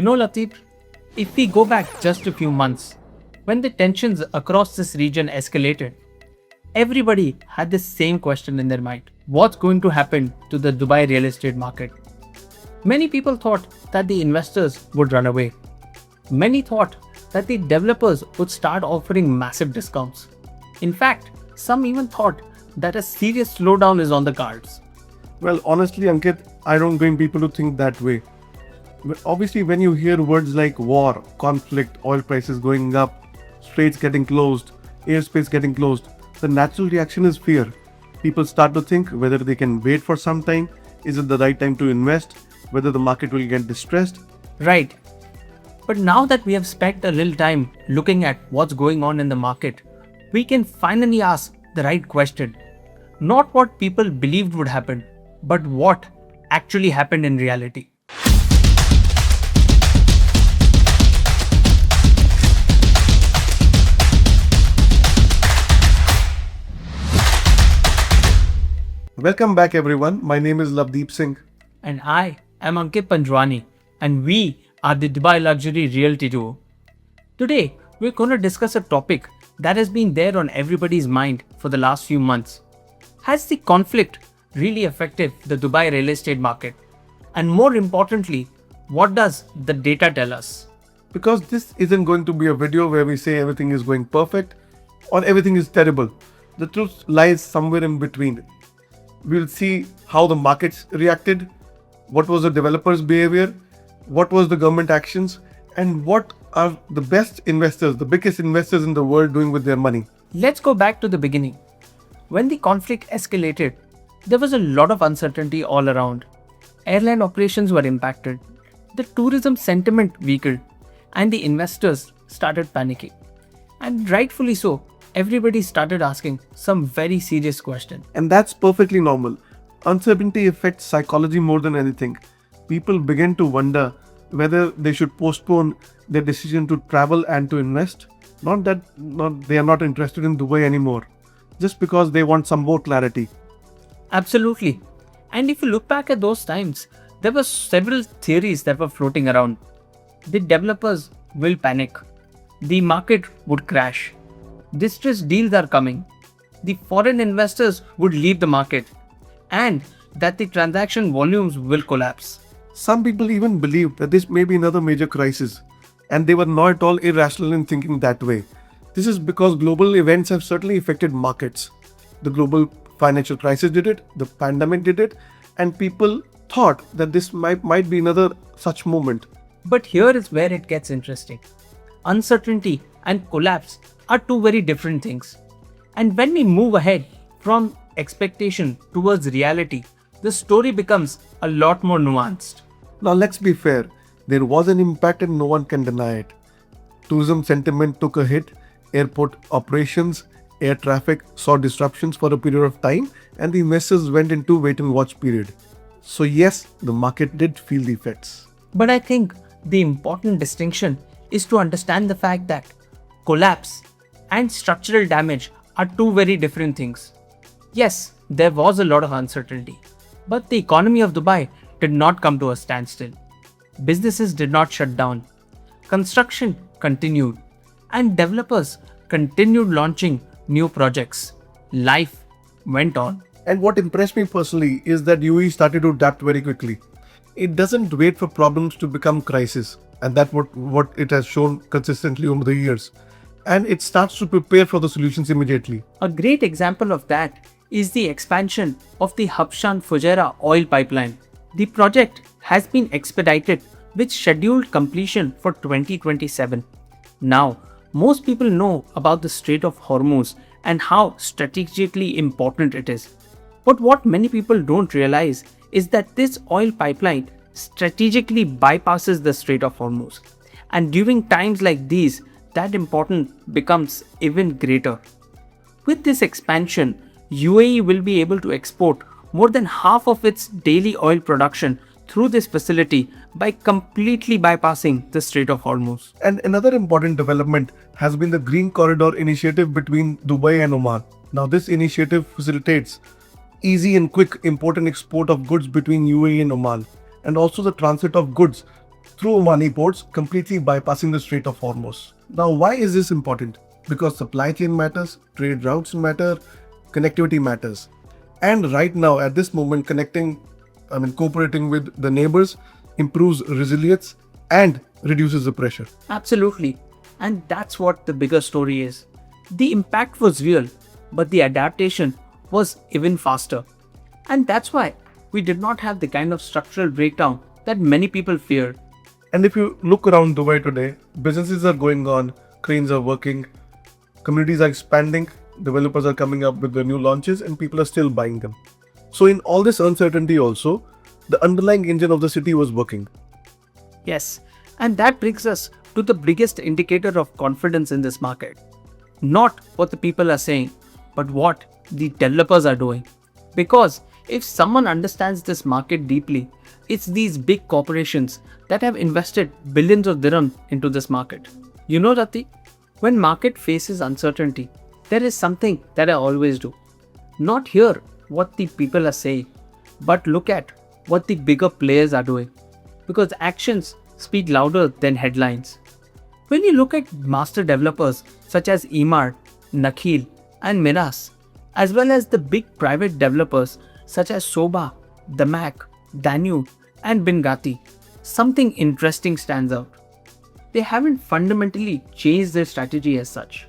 Latif, if we go back just a few months, when the tensions across this region escalated, everybody had the same question in their mind. What's going to happen to the Dubai real estate market? Many people thought that the investors would run away. Many thought that the developers would start offering massive discounts. In fact, some even thought that a serious slowdown is on the cards. Well, honestly, Ankit, I don't want people to think that way. But obviously, when you hear words like war, conflict, oil prices going up, straits getting closed, airspace getting closed, the natural reaction is fear. People start to think whether they can wait for some time, is it the right time to invest, whether the market will get distressed. Right. But now that we have spent a little time looking at what's going on in the market, we can finally ask the right question. Not what people believed would happen, but what actually happened in reality. Welcome back, everyone. My name is Lovedeep Singh. And I am Ankit Panjwani, and we are the Dubai Luxury Realty Duo. Today, we're going to discuss a topic that has been there on everybody's mind for the last few months. Has the conflict really affected the Dubai real estate market? And more importantly, what does the data tell us? Because this isn't going to be a video where we say everything is going perfect or everything is terrible. The truth lies somewhere in between. We'll see how the markets reacted, what was the developers' behavior, what was the government actions, and what are the best investors, the biggest investors in the world doing with their money. Let's go back to the beginning. When the conflict escalated, there was a lot of uncertainty all around. Airline operations were impacted, the tourism sentiment weakened, and the investors started panicking. And rightfully so, everybody started asking some very serious questions. And that's perfectly normal. Uncertainty affects psychology more than anything. People begin to wonder whether they should postpone their decision to travel and to invest. Not that they are not interested in Dubai anymore, just because they want some more clarity. Absolutely. And if you look back at those times, there were several theories that were floating around. The developers will panic. The market would crash. Distressed deals are coming. The foreign investors would leave the market. And that the transaction volumes will collapse. Some people even believe that this may be another major crisis, and they were not at all irrational in thinking that way. This is because global events have certainly affected markets. The global financial crisis did it, the pandemic did it, and people thought that this might be another such moment. But here is where it gets interesting. Uncertainty and collapse are two very different things. And when we move ahead from expectation towards reality, the story becomes a lot more nuanced. Now let's be fair, there was an impact and no one can deny it. Tourism sentiment took a hit, airport operations, air traffic saw disruptions for a period of time, and the investors went into wait and watch period. So yes, the market did feel the effects. But I think the important distinction is to understand the fact that collapse and structural damage are two very different things. Yes, there was a lot of uncertainty, but the economy of Dubai did not come to a standstill. Businesses did not shut down. Construction continued, and developers continued launching new projects. Life went on. And what impressed me personally is that UAE started to adapt very quickly. It doesn't wait for problems to become crisis, and that's what it has shown consistently over the years. And it starts to prepare for the solutions immediately. A great example of that is the expansion of the Habshan Fujairah oil pipeline. The project has been expedited with scheduled completion for 2027. Now, most people know about the Strait of Hormuz and how strategically important it is. But what many people don't realize is that this oil pipeline strategically bypasses the Strait of Hormuz. And during times like these, that importance becomes even greater. With this expansion, UAE will be able to export more than half of its daily oil production through this facility by completely bypassing the Strait of Hormuz. And another important development has been the Green Corridor initiative between Dubai and Oman. Now this initiative facilitates easy and quick import and export of goods between UAE and Oman, and also the transit of goods through Omani ports, completely bypassing the Strait of Hormuz. Now, why is this important? Because supply chain matters, trade routes matter, connectivity matters. And right now, at this moment, cooperating with the neighbors improves resilience and reduces the pressure. Absolutely. And that's what the bigger story is. The impact was real, but the adaptation was even faster. And that's why we did not have the kind of structural breakdown that many people feared. And if you look around Dubai today, businesses are going on, cranes are working, communities are expanding, developers are coming up with the new launches, and people are still buying them. So, in all this uncertainty, also, the underlying engine of the city was working. Yes, and that brings us to the biggest indicator of confidence in this market. Not what the people are saying, but what the developers are doing. Because if someone understands this market deeply, it's these big corporations that have invested billions of dirhams into this market. You know, Rati, when market faces uncertainty, there is something that I always do. Not hear what the people are saying, but look at what the bigger players are doing. Because actions speak louder than headlines. When you look at master developers such as Emar, Nakhil, and Miras, as well as the big private developers such as Soba, Damak, Danube, and Bengati, something interesting stands out. They haven't fundamentally changed their strategy as such.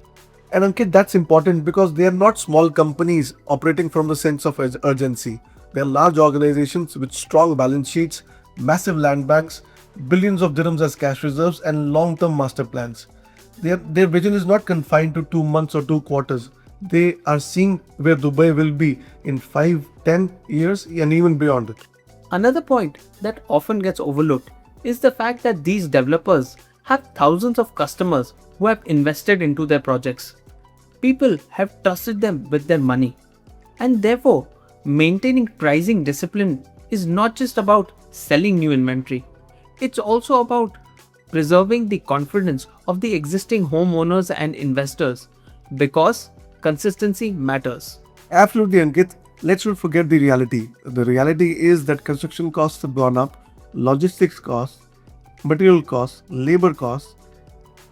And Ankit, that's important because they are not small companies operating from the sense of urgency. They are large organizations with strong balance sheets, massive land banks, billions of dirhams as cash reserves, and long-term master plans. Their vision is not confined to 2 months or 2 quarters. They are seeing where Dubai will be in 5, 10 years and even beyond it. Another point that often gets overlooked is the fact that these developers have thousands of customers who have invested into their projects. People have trusted them with their money, and therefore, maintaining pricing discipline is not just about selling new inventory. It's also about preserving the confidence of the existing homeowners and investors, because consistency matters. Absolutely, Ankit. Let's not forget the reality. The reality is that construction costs have gone up, logistics costs, material costs, labor costs,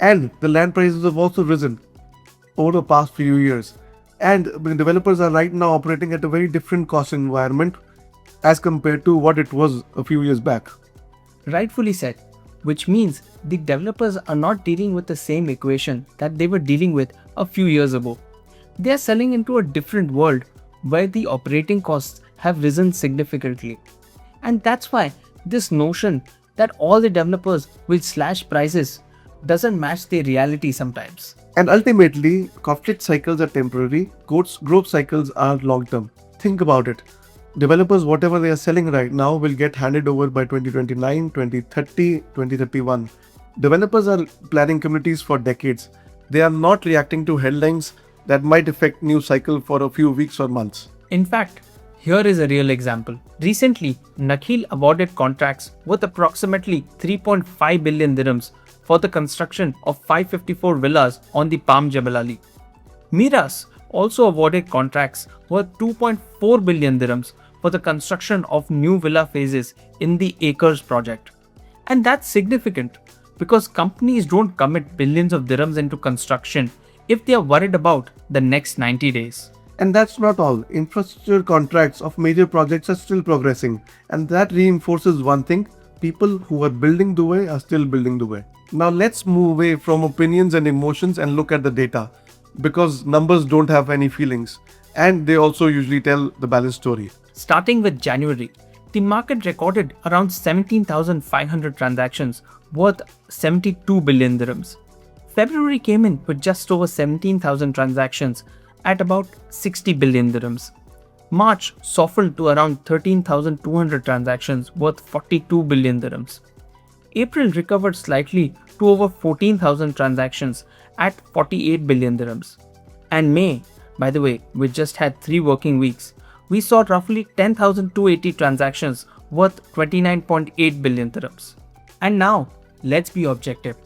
and the land prices have also risen over the past few years. And the developers are right now operating at a very different cost environment as compared to what it was a few years back. Rightfully said, which means the developers are not dealing with the same equation that they were dealing with a few years ago. They are selling into a different world where the operating costs have risen significantly. And that's why this notion that all the developers will slash prices doesn't match the reality sometimes. And ultimately, conflict cycles are temporary, growth cycles are long term. Think about it. Developers, whatever they are selling right now, will get handed over by 2029, 2030, 2031. Developers are planning communities for decades. They are not reacting to headlines that might affect news cycle for a few weeks or months. In fact, here is a real example. Recently, Nakhil awarded contracts worth approximately 3.5 billion dirhams for the construction of 554 villas on the Palm Jebel Ali. Miras also awarded contracts worth 2.4 billion dirhams for the construction of new villa phases in the Acres project. And that's significant because companies don't commit billions of dirhams into construction if they are worried about the next 90 days. And that's not all. Infrastructure contracts of major projects are still progressing, and that reinforces one thing: people who are building Dubai are still building Dubai. Now let's move away from opinions and emotions and look at the data, because numbers don't have any feelings, and they also usually tell the balanced story. Starting with January, the market recorded around 17,500 transactions worth 72 billion dirhams. February came in with just over 17,000 transactions at about 60 billion dirhams. March softened to around 13,200 transactions worth 42 billion dirhams. April recovered slightly to over 14,000 transactions at 48 billion dirhams. And May, by the way, we just had 3 working weeks, we saw roughly 10,280 transactions worth 29.8 billion dirhams. And now, let's be objective.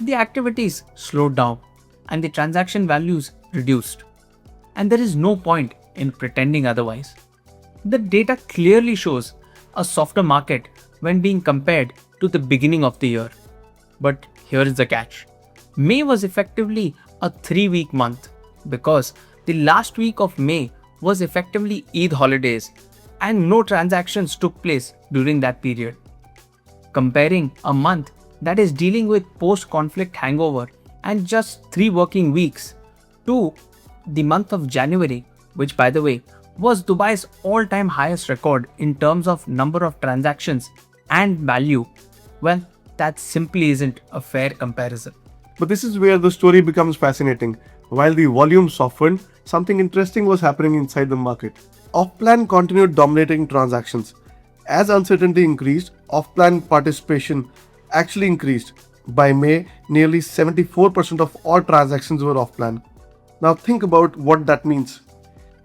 The activities slowed down and the transaction values reduced. And there is no point in pretending otherwise. The data clearly shows a softer market when being compared to the beginning of the year. But here is the catch. May was effectively a 3-week month because the last week of May was effectively Eid holidays and no transactions took place during that period. Comparing a month that is dealing with post-conflict hangover and just 3 working weeks to the month of January, which by the way was Dubai's all-time highest record in terms of number of transactions and value, well, that simply isn't a fair comparison. But this is where the story becomes fascinating. While the volume softened, something interesting was happening inside the market. Off-plan continued dominating transactions. As uncertainty increased, off-plan participation actually increased. By May, nearly 74% of all transactions were off-plan. Now think about what that means.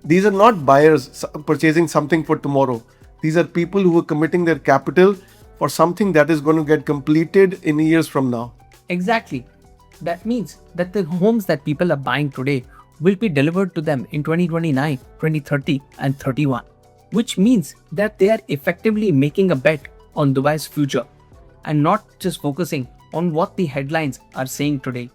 These are not buyers purchasing something for tomorrow. These are people who are committing their capital for something that is going to get completed in years from now. Exactly. That means that the homes that people are buying today will be delivered to them in 2029, 2030 and 31. Which means that they are effectively making a bet on Dubai's future and not just focusing on what the headlines are saying today.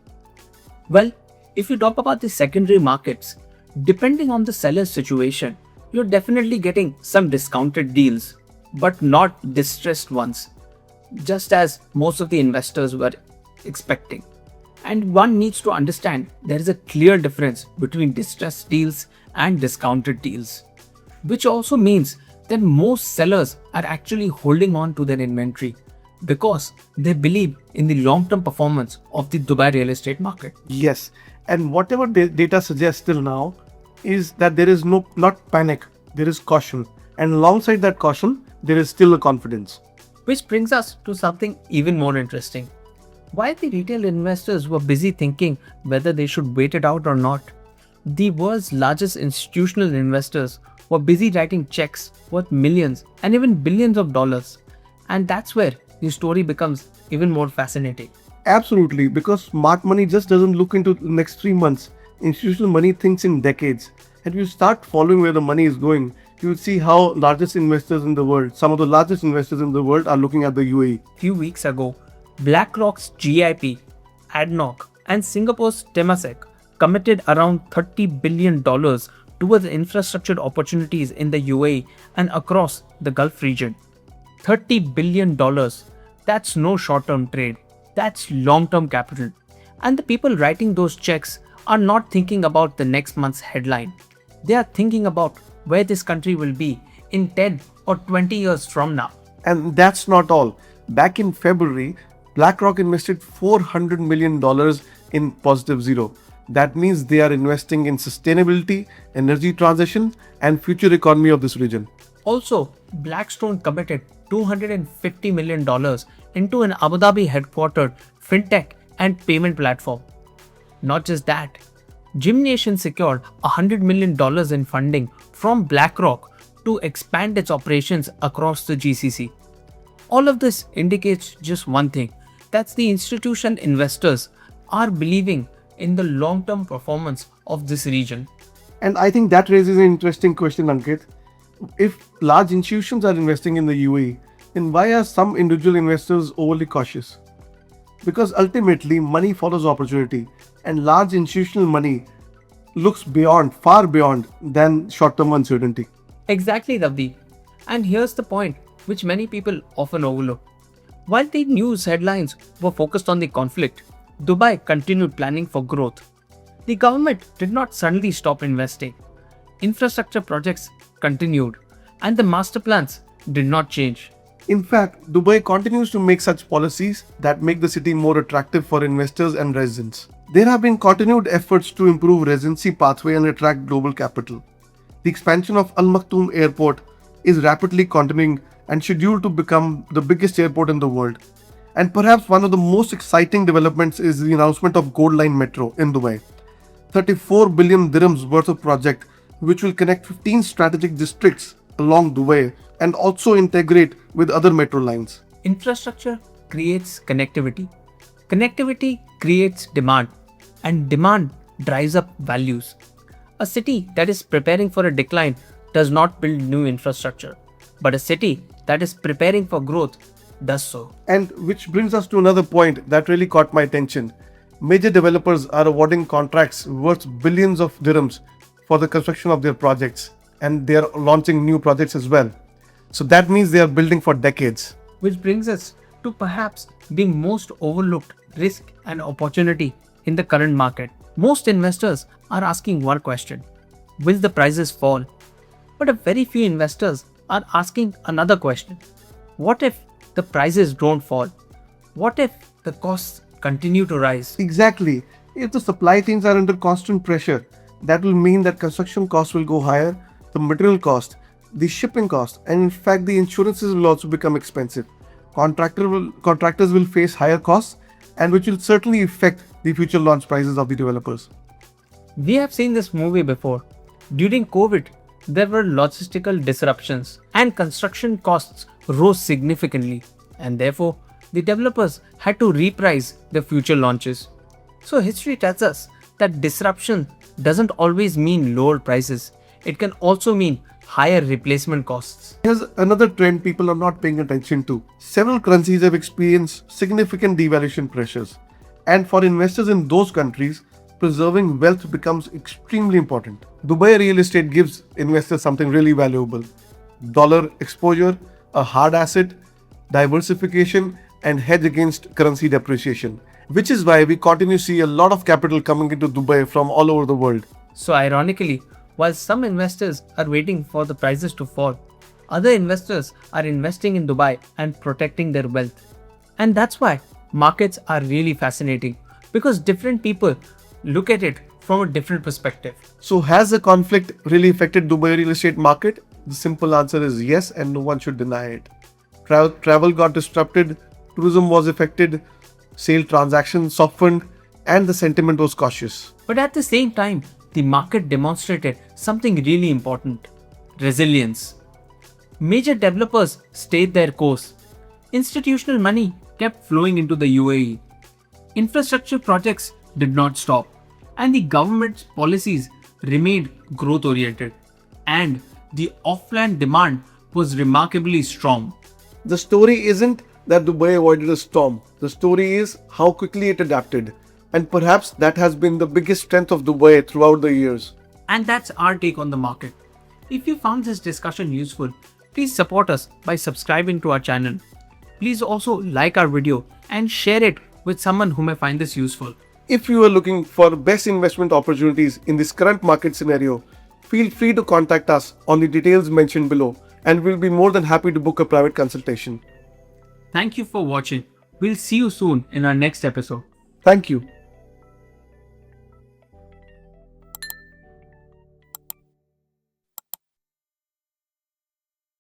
Well, if you talk about the secondary markets, depending on the seller's situation, you're definitely getting some discounted deals, but not distressed ones, just as most of the investors were expecting. And one needs to understand there is a clear difference between distressed deals and discounted deals, which also means that most sellers are actually holding on to their inventory because they believe in the long-term performance of the Dubai real estate market. Yes, and whatever data suggests till now is that there is not panic, there is caution, and alongside that caution, there is still a confidence. Which brings us to something even more interesting. While the retail investors were busy thinking whether they should wait it out or not, the world's largest institutional investors were busy writing checks worth millions and even billions of dollars. And that's where the story becomes even more fascinating. Absolutely, because smart money just doesn't look into the next 3 months. Institutional money thinks in decades. And if you start following where the money is going, you will see how largest investors in the world, some of the largest investors in the world are looking at the UAE. Few weeks ago, BlackRock's GIP, ADNOC and Singapore's Temasek committed around $30 billion towards infrastructure opportunities in the UAE and across the Gulf region. $30 billion, that's no short-term trade, that's long-term capital. And the people writing those checks are not thinking about the next month's headline. They are thinking about where this country will be in 10 or 20 years from now. And that's not all. Back in February, BlackRock invested $400 million in Positive Zero. That means they are investing in sustainability, energy transition, and future economy of this region. Also, Blackstone committed $250 million into an Abu Dhabi headquartered fintech and payment platform. Not just that, Gymnation secured $100 million in funding from BlackRock to expand its operations across the GCC. All of this indicates just one thing, that's the institutional investors are believing in the long-term performance of this region. And I think that raises an interesting question, Ankit. If large institutions are investing in the UAE, then why are some individual investors overly cautious? Because ultimately money follows opportunity, and large institutional money looks beyond, far beyond than short-term uncertainty. Exactly, Navdeep. And here's the point which many people often overlook. While the news headlines were focused on the conflict, Dubai continued planning for growth. The government did not suddenly stop investing. Infrastructure projects continued, and the master plans did not change. In fact, Dubai continues to make such policies that make the city more attractive for investors and residents. There have been continued efforts to improve residency pathway and attract global capital. The expansion of Al Maktoum Airport is rapidly continuing and scheduled to become the biggest airport in the world. And perhaps one of the most exciting developments is the announcement of Gold Line Metro in Dubai. 34 billion dirhams worth of project which will connect 15 strategic districts along Dubai and also integrate with other metro lines. Infrastructure creates connectivity. Connectivity creates demand, and demand drives up values. A city that is preparing for a decline does not build new infrastructure, but a city that is preparing for growth does so. And which brings us to another point that really caught my attention. Major developers are awarding contracts worth billions of dirhams for the construction of their projects, and they are launching new projects as well. So that means they are building for decades. Which brings us to perhaps the most overlooked risk and opportunity in the current market. Most investors are asking one question: will the prices fall? But a very few investors are asking another question: what if the prices don't fall? What if the costs continue to rise? Exactly. If the supply chains are under constant pressure, that will mean that construction costs will go higher, the material cost, the shipping cost, and in fact the insurances will also become expensive. Contractors will face higher costs, and which will certainly affect the future launch prices of the developers. We have seen this movie before. During COVID, there were logistical disruptions and construction costs rose significantly, and therefore the developers had to reprice their future launches. So history tells us that disruption doesn't always mean lower prices. It can also mean higher replacement costs. Here's another trend people are not paying attention to. Several currencies have experienced significant devaluation pressures, and for investors in those countries, preserving wealth becomes extremely important. Dubai real estate gives investors something really valuable: dollar exposure, a hard asset, diversification, and hedge against currency depreciation. Which is why we continue to see a lot of capital coming into Dubai from all over the world. So ironically, while some investors are waiting for the prices to fall, other investors are investing in Dubai and protecting their wealth. And that's why markets are really fascinating, because different people look at it from a different perspective. So has the conflict really affected Dubai real estate market? The simple answer is yes, and no one should deny it. Travel got disrupted, tourism was affected, sale transactions softened, and the sentiment was cautious. But at the same time, the market demonstrated something really important: resilience. Major developers stayed their course. Institutional money kept flowing into the UAE. Infrastructure projects did not stop, and the government's policies remained growth oriented. And the offline demand was remarkably strong. The story isn't that Dubai avoided a storm. The story is how quickly it adapted. And perhaps that has been the biggest strength of Dubai throughout the years. And that's our take on the market. If you found this discussion useful, please support us by subscribing to our channel. Please also like our video and share it with someone who may find this useful. If you are looking for best investment opportunities in this current market scenario, feel free to contact us on the details mentioned below, and we'll be more than happy to book a private consultation. Thank you for watching. We'll see you soon in our next episode. Thank you.